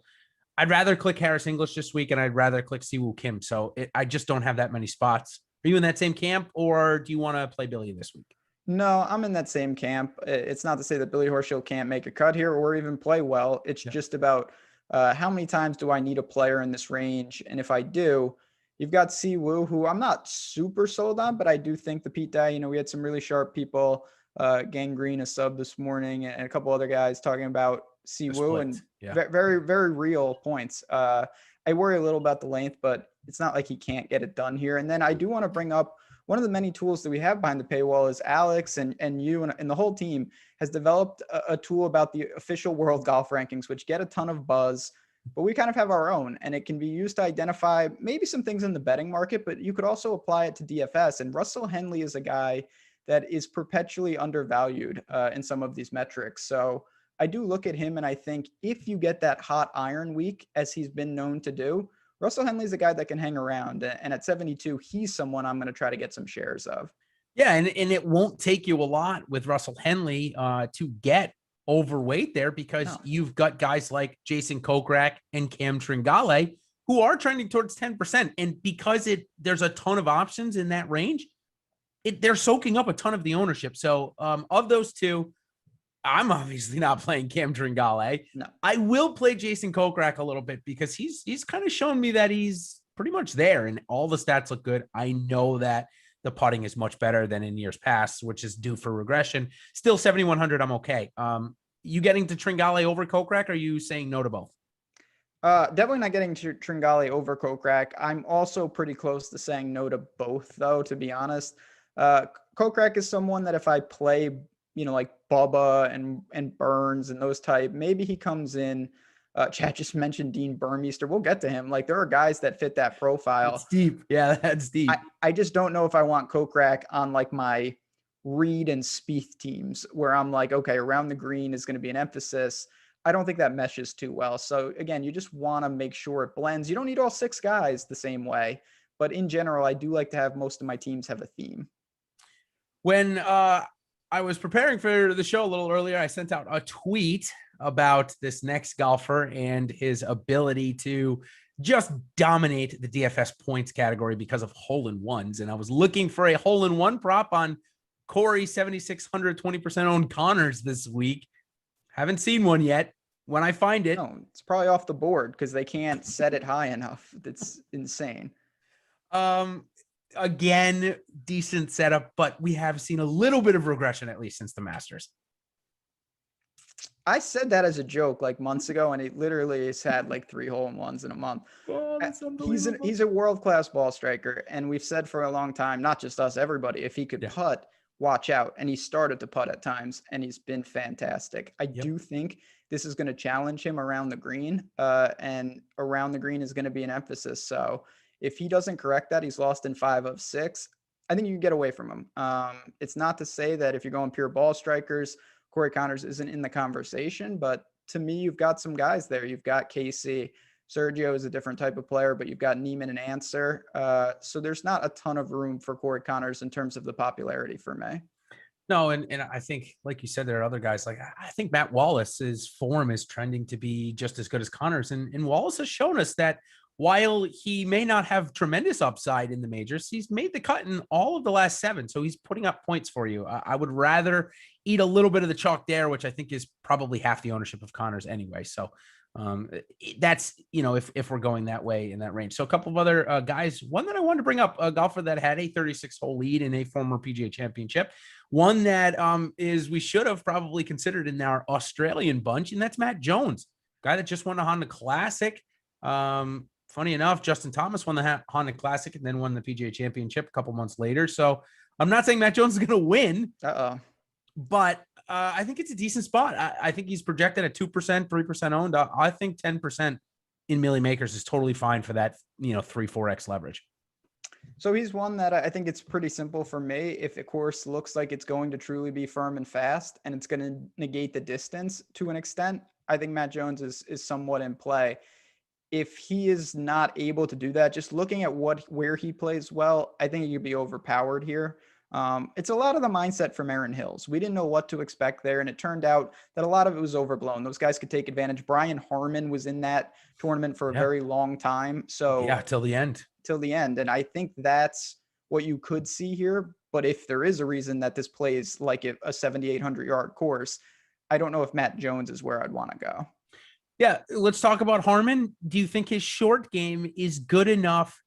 I'd rather click Harris English this week, and I'd rather click Siwoo Kim. So I just don't have that many spots. Are you in that same camp, or do you want to play Billy this week? No, I'm in that same camp. It's not to say that Billy Horschel can't make a cut here or even play well. It's just about how many times do I need a player in this range? And if I do, you've got Siwoo, who I'm not super sold on, but I do think the Pete Dye, we had some really sharp people, Gangrene, a sub this morning, and a couple other guys talking about Siwoo and very, very real points. I worry a little about the length, but it's not like he can't get it done here. And then I do want to bring up one of the many tools that we have behind the paywall is Alex and you and the whole team has developed a tool about the official world golf rankings, which get a ton of buzz, but we kind of have our own, and it can be used to identify maybe some things in the betting market, but you could also apply it to DFS. And Russell Henley is a guy that is perpetually undervalued in some of these metrics. So I do look at him and I think if you get that hot iron week, as he's been known to do, Russell Henley's a guy that can hang around. And at 72, he's someone I'm going to try to get some shares of. Yeah, and it won't take you a lot with Russell Henley to get overweight there because you've got guys like Jason Kokrak and Cam Tringale who are trending towards 10%. And because there's a ton of options in that range, they're soaking up a ton of the ownership. So of those two, I'm obviously not playing Cam Tringale. No. I will play Jason Kokrak a little bit because he's kind of shown me that he's pretty much there and all the stats look good. I know that the putting is much better than in years past, which is due for regression. Still 7,100, I'm okay. You getting to Tringale over Kokrak? Or are you saying no to both? Definitely not getting to Tringale over Kokrak. I'm also pretty close to saying no to both, though, to be honest. Kokrak is someone that if I play, like Bubba and Burns and those type, maybe he comes in. Chad just mentioned Dean Burmeister. We'll get to him. Like there are guys that fit that profile. That's deep. Yeah, that's deep. I just don't know if I want Kokrak on like my Reed and Spieth teams where I'm like, okay, around the green is going to be an emphasis. I don't think that meshes too well. So again, you just want to make sure it blends. You don't need all six guys the same way, but in general, I do like to have most of my teams have a theme. When I I was preparing for the show a little earlier. I sent out a tweet about this next golfer and his ability to just dominate the DFS points category because of hole-in-ones. And I was looking for a hole-in-one prop on Corey 7,600 20% owned Connors this week. Haven't seen one yet. When I find it, no, it's probably off the board because they can't set it high enough. That's insane. Again, decent setup, but we have seen a little bit of regression, at least since the Masters. I said that as a joke like months ago, and it literally has had like 3 hole-in-ones in a month. Oh, that's unbelievable. He's a world-class ball striker, and we've said for a long time, not just us, everybody, if he could putt, watch out. And he started to putt at times, and he's been fantastic. I do think this is going to challenge him around the green, and around the green is going to be an emphasis. So if he doesn't correct that, he's lost in 5 of 6. I think you can get away from him. It's not to say that if you're going pure ball strikers, Corey Connors isn't in the conversation, but to me, you've got some guys there. You've got KC. Sergio is a different type of player, but you've got Neiman and Answer. So there's not a ton of room for Corey Connors in terms of the popularity for me. No, and I think, like you said, there are other guys. Like I think Matt Wallace's form is trending to be just as good as Connors. And Wallace has shown us that while he may not have tremendous upside in the majors, he's made the cut in all of the last 7. So he's putting up points for you. I would rather eat a little bit of the chalk there, which I think is probably half the ownership of Connors anyway. So that's, if we're going that way in that range. So a couple of other guys, one that I wanted to bring up, a golfer that had a 36-hole lead in a former PGA Championship, one that we should have probably considered in our Australian bunch, and that's Matt Jones, guy that just won the Honda Classic. Funny enough, Justin Thomas won the Honda Classic and then won the PGA Championship a couple months later. So I'm not saying Matt Jones is going to win, but I think it's a decent spot. I think he's projected at 2%, 3% owned. I think 10% in Millie Makers is totally fine for that, 3-4x leverage. So he's one that I think it's pretty simple for me. If the course looks like it's going to truly be firm and fast and it's going to negate the distance to an extent, I think Matt Jones is somewhat in play. If he is not able to do that, just looking at where he plays well, I think he could be overpowered here. It's a lot of the mindset from Aaron Hills. We didn't know what to expect there, and it turned out that a lot of it was overblown. Those guys could take advantage. Brian Harmon was in that tournament for a very long time. So till the end. And I think that's what you could see here. But if there is a reason that this plays like a 7,800 yard course, I don't know if Matt Jones is where I'd want to go. Yeah, let's talk about Harmon. Do you think his short game is good enough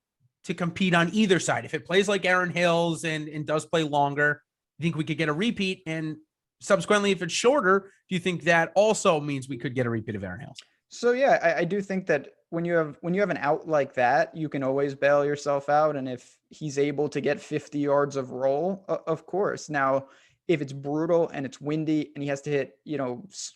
to compete on either side? If it plays like Aaron Hills and does play longer, you think we could get a repeat? And subsequently, if it's shorter, do you think that also means we could get a repeat of Aaron Hills? So yeah, I do think that when you have an out like that, you can always bail yourself out. And if he's able to get 50 yards of roll, of course. Now, if it's brutal and it's windy and he has to hit,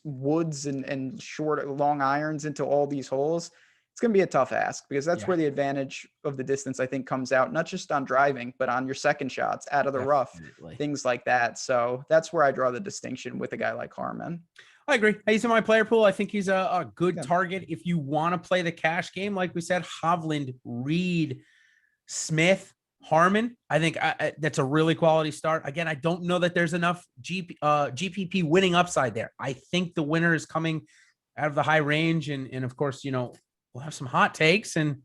woods and short, long irons into all these holes, it's going to be a tough ask because that's where the advantage of the distance, I think, comes out, not just on driving, but on your second shots out of the rough, things like that. So that's where I draw the distinction with a guy like Harmon. I agree. He's in my player pool. I think he's a good target. If you want to play the cash game, like we said, Hovland, Reed, Smith, Harmon, I think that's a really quality start. Again, I don't know that there's enough GPP winning upside there. I think the winner is coming out of the high range. And of course, we'll have some hot takes, and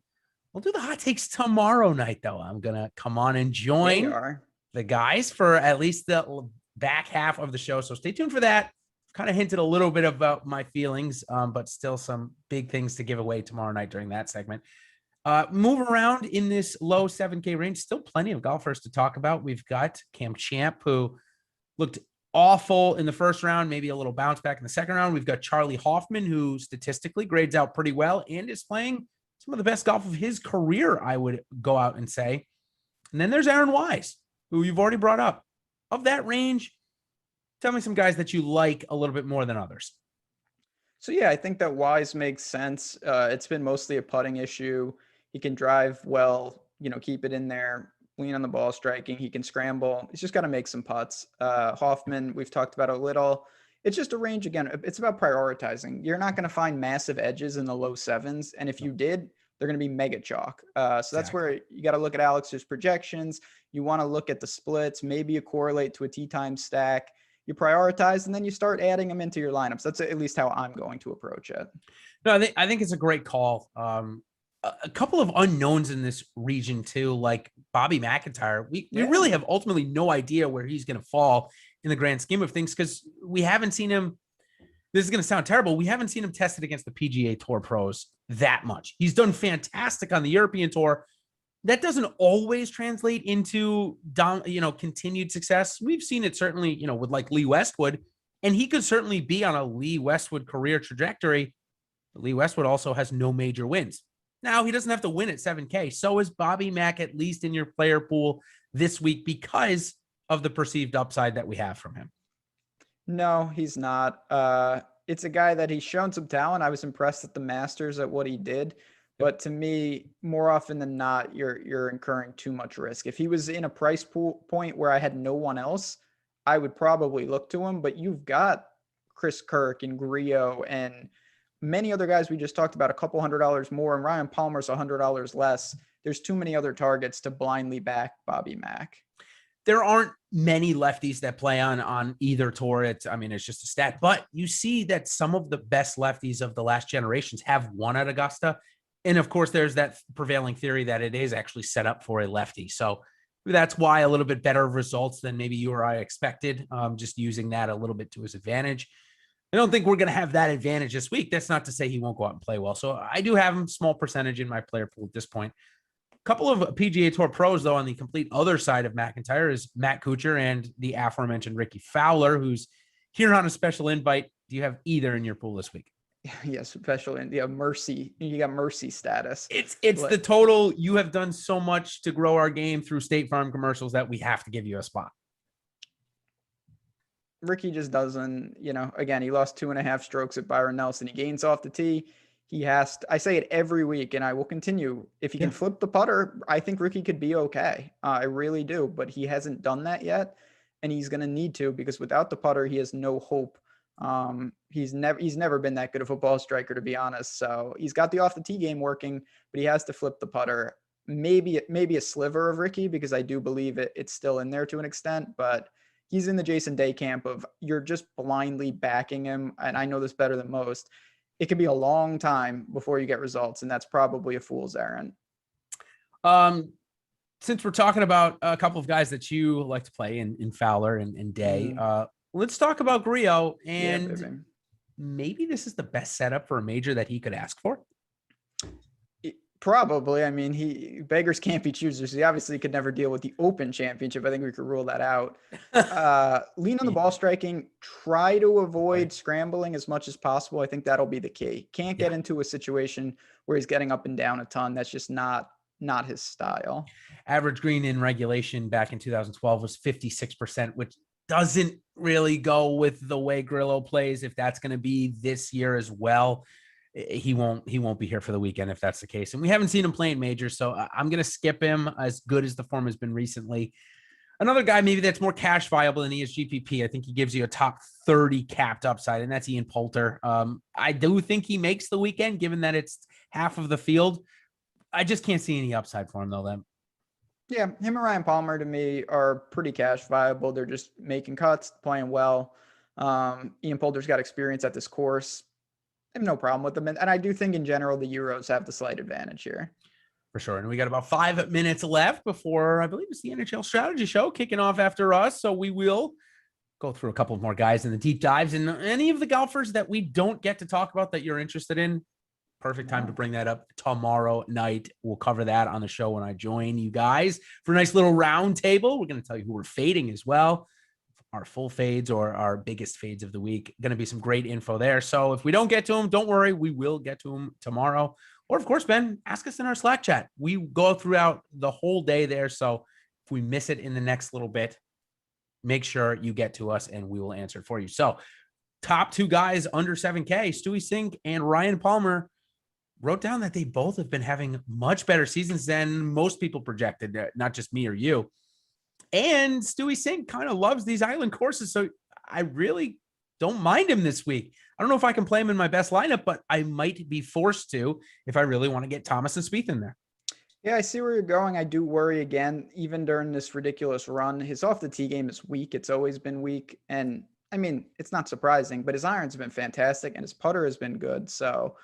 we'll do the hot takes tomorrow night, though. I'm going to come on and join the guys for at least the back half of the show. So stay tuned for that. Kind of hinted a little bit about my feelings, but still some big things to give away tomorrow night during that segment. Move around in this low 7K range. Still plenty of golfers to talk about. We've got Cam Champ, who looked awful in the first round, maybe a little bounce back in the second round. We've got Charlie Hoffman, who statistically grades out pretty well and is playing some of the best golf of his career, I would go out and say. And then there's Aaron Wise, who you've already brought up. Of that range, tell me some guys that you like a little bit more than others. So, yeah, I think that Wise makes sense. It's been mostly a putting issue. He can drive well, keep it in there, lean on the ball striking. He can scramble. He's just got to make some putts. Hoffman, we've talked about a little. It's just a range. Again, it's about prioritizing. You're not going to find massive edges in the low 7s. And if you did, they're going to be mega chalk. So that's where you got to look at Alex's projections. You want to look at the splits. Maybe you correlate to a tee time stack. you prioritize, and then you start adding them into your lineups. That's at least how I'm going to approach it. No, I think it's a great call. A couple of unknowns in this region too, like Bobby McIntyre. We really have ultimately no idea where he's going to fall in the grand scheme of things, because we haven't seen him. This is going to sound terrible. We haven't seen him tested against the PGA Tour pros that much. He's done fantastic on the European Tour. That doesn't always translate into continued success. We've seen it certainly, with like Lee Westwood, and he could certainly be on a Lee Westwood career trajectory. But Lee Westwood also has no major wins. Now, he doesn't have to win at 7K. So is Bobby Mack, at least in your player pool this week, because of the perceived upside that we have from him. No, he's not. It's a guy that he's shown some talent. I was impressed at the Masters at what he did. But to me, more often than not, you're incurring too much risk. If he was in a price point where I had no one else, I would probably look to him. But you've got Chris Kirk and Griot and many other guys we just talked about, a couple $100 more, and Ryan Palmer's $100 less. There's too many other targets to blindly back Bobby Mack. There aren't many lefties that play on either tour. It's just a stat. But you see that some of the best lefties of the last generations have won at Augusta. And of course, there's that prevailing theory that it is actually set up for a lefty. So that's why a little bit better results than maybe you or I expected, just using that a little bit to his advantage. I don't think we're going to have that advantage this week. That's not to say he won't go out and play well. So I do have him small percentage in my player pool at this point. A couple of PGA Tour pros, though, on the complete other side of McIntyre is Matt Kuchar and the aforementioned Ricky Fowler, who's here on a special invite. Do you have either in your pool this week? Yes, special in mercy. You got mercy status. It's the total. You have done so much to grow our game through State Farm commercials that we have to give you a spot. Ricky just doesn't, again, he lost 2.5 strokes at Byron Nelson. He gains off the tee. He has to, I say it every week, and I will continue. If he can flip the putter, I think Ricky could be okay. I really do, but he hasn't done that yet, and he's going to need to, because without the putter, he has no hope. He's never been that good of a ball striker, to be honest. So he's got the off the tee game working, but he has to flip the putter. Maybe a sliver of Ricky, because I do believe it's still in there to an extent, but he's in the Jason Day camp of you're just blindly backing him. And I know this better than most. It could be a long time before you get results, and that's probably a fool's errand. Since we're talking about a couple of guys that you like to play in Fowler and Day, let's talk about Griot. And maybe this is the best setup for a major that he could ask for. Probably. Beggars can't be choosers. He obviously could never deal with the Open Championship. I think we could rule that out. Lean on the ball striking. Try to avoid scrambling as much as possible. I think that'll be the key. Can't get into a situation where he's getting up and down a ton. That's just not his style. Average green in regulation back in 2012 was 56%, which doesn't really go with the way Grillo plays. If that's going to be this year as well, he won't be here for the weekend if that's the case. And we haven't seen him playing majors, so I'm going to skip him, as good as the form has been recently. Another guy maybe that's more cash viable than he is GPP. I think he gives you a top 30 capped upside, and that's Ian Poulter. I do think he makes the weekend, given that it's half of the field. I just can't see any upside for him, though. Then. Yeah, him and Ryan Palmer, to me, are pretty cash viable. They're just making cuts, playing well. Ian Poulter's got experience at this course. I have no problem with them. And I do think in general, the Euros have the slight advantage here. For sure. And we got about 5 minutes left before, I believe it's the NHL strategy show kicking off after us. So we will go through a couple of more guys in the deep dives, and any of the golfers that we don't get to talk about that you're interested in. Perfect time to bring that up tomorrow night. We'll cover that on the show when I join you guys for a nice little round table. We're going to tell you who we're fading as well. Our full fades or our biggest fades of the week. Going to be some great info there. So if we don't get to them, don't worry. We will get to them tomorrow. Or of course, Ben, ask us in our Slack chat. We go throughout the whole day there. So if we miss it in the next little bit, make sure you get to us and we will answer it for you. So top 2 guys under 7K, Stewie Cink and Ryan Palmer, wrote down that they both have been having much better seasons than most people projected, not just me or you. And Stewie Cink kind of loves these island courses, so I really don't mind him this week. I don't know if I can play him in my best lineup, but I might be forced to if I really want to get Thomas and Spieth in there. Yeah, I see where you're going. I do worry again, even during this ridiculous run. His off the tee game is weak. It's always been weak. And I mean, it's not surprising, but his iron's been fantastic and his putter has been good. So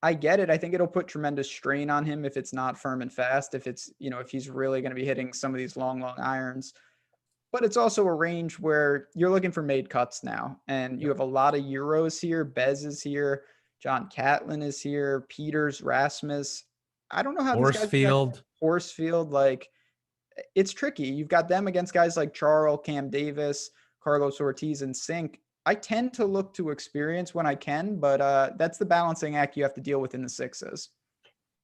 I get it. I think it'll put tremendous strain on him if it's not firm and fast, if it's, if he's really going to be hitting some of these long irons. But it's also a range where you're looking for made cuts now. And you have a lot of Euros here. Bez is here. John Catlin is here. Peters, Rasmus. I don't know how Horsfield, like, it's tricky. You've got them against guys like Charles, Cam Davis, Carlos Ortiz, and Sink. I tend to look to experience when I can, but that's the balancing act you have to deal with in the sixes.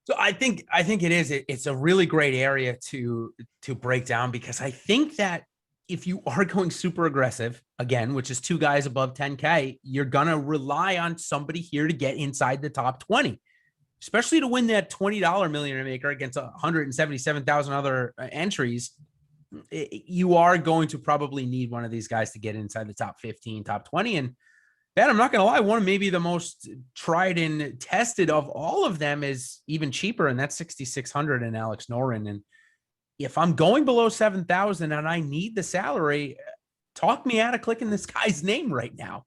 So I think it is. It's a really great area to break down, because I think that if you are going super aggressive, again, which is two guys above 10K, you're going to rely on somebody here to get inside the top 20, especially to win that $20 millionaire maker against 177,000 other entries. You are going to probably need one of these guys to get inside the top 15, top 20. And Ben, I'm not going to lie, one of maybe the most tried and tested of all of them is even cheaper, and that's 6,600 in Alex Noren. And if I'm going below 7,000 and I need the salary, talk me out of clicking this guy's name right now.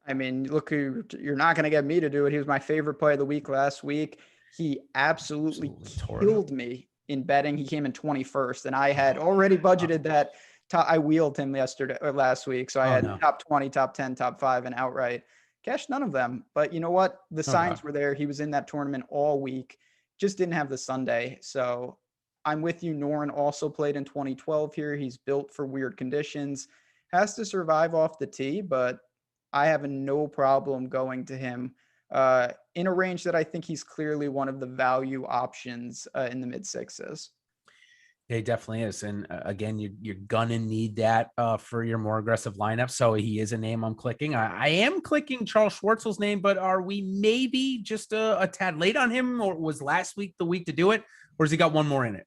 I mean, look, you're not going to get me to do it. He was my favorite play of the week last week. He absolutely killed me in betting. He came in 21st, and I had already budgeted that. I wheeled him last week. So I had top 20, top 10, top 5, and outright. Cashed none of them. But you know what? The signs were there. He was in that tournament all week. Just didn't have the Sunday. So I'm with you. Noren also played in 2012 here. He's built for weird conditions. Has to survive off the tee, but I have no problem going to him in a range that I think he's clearly one of the value options in the mid sixes. Yeah, he definitely is. And again, you're gonna need that for your more aggressive lineup. So he is a name I'm clicking. I am clicking Charles Schwartzel's name, but are we maybe just a tad late on him, or was last week the week to do it, or has he got one more in it?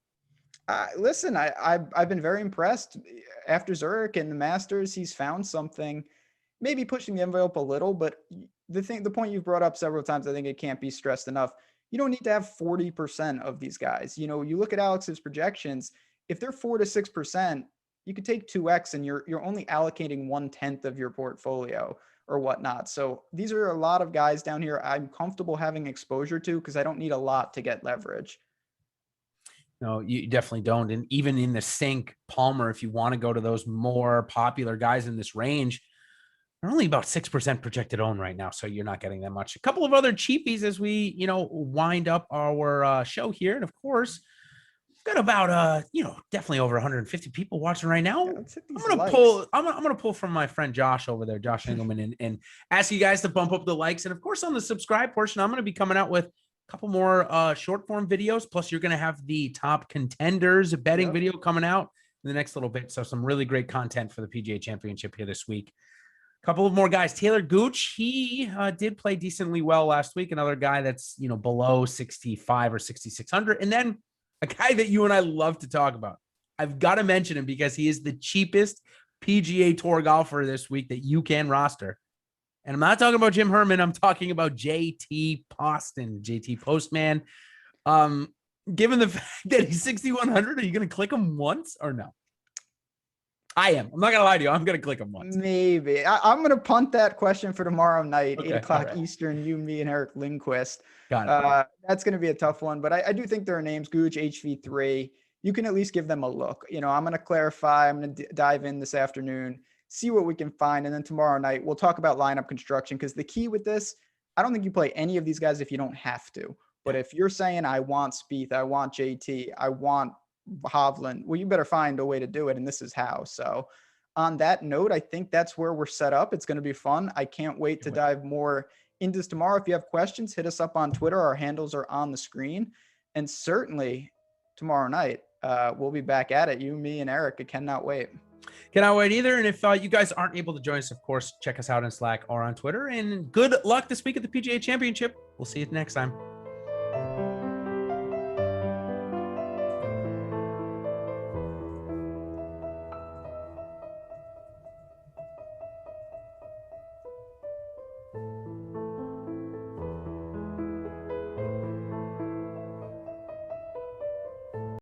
Listen, I've been very impressed after Zurich and the Masters. He's found something, maybe pushing the envelope a little, but the point you've brought up several times, I think it can't be stressed enough. You don't need to have 40% of these guys. You look at Alex's projections. If they're 4 to 6%, you could take 2x and you're only allocating 1/10 of your portfolio or whatnot. So these are a lot of guys down here I'm comfortable having exposure to because I don't need a lot to get leverage. No, you definitely don't. And even in the Sink, Palmer, if you want to go to those more popular guys in this range, they're only about 6% projected own right now. So you're not getting that much. A couple of other cheapies as we, wind up our show here. And of course, we've got about, definitely over 150 people watching right now. Yeah, I'm going to pull from my friend Josh over there, Josh Engelman, and ask you guys to bump up the likes. And of course, on the subscribe portion, I'm going to be coming out with a couple more short form videos. Plus you're going to have the top contenders betting video coming out in the next little bit. So some really great content for the PGA Championship here this week. Couple of more guys. Taylor Gooch, he did play decently well last week. Another guy that's, below 65 or 6,600. And then a guy that you and I love to talk about. I've got to mention him because he is the cheapest PGA Tour golfer this week that you can roster. And I'm not talking about Jim Herman. I'm talking about JT Poston, JT Postman. Given the fact that he's 6,100, are you going to click him once or no? I am. I'm not going to lie to you. I'm going to click him once. Maybe. I'm going to punt that question for tomorrow night, 8 o'clock Eastern, you, me, and Eric Lindquist. Got it. That's going to be a tough one, but I do think there are names, Gooch, HV3. You can at least give them a look. I'm going to clarify. I'm going to dive in this afternoon, see what we can find. And then tomorrow night, we'll talk about lineup construction, because the key with this, I don't think you play any of these guys if you don't have to. But if you're saying, I want Spieth, I want JT, I want Hovland, well, you better find a way to do it, and this is how. So on that note, I think that's where we're set up. It's going to be fun. I can't wait to dive more into this tomorrow. If you have questions, hit us up on Twitter. Our handles are on the screen. And certainly tomorrow night, we'll be back at it. You, me, and Eric. I cannot wait. Cannot wait either. And if you guys aren't able to join us, of course, check us out on Slack or on Twitter. And good luck this week at the PGA Championship. We'll see you next time.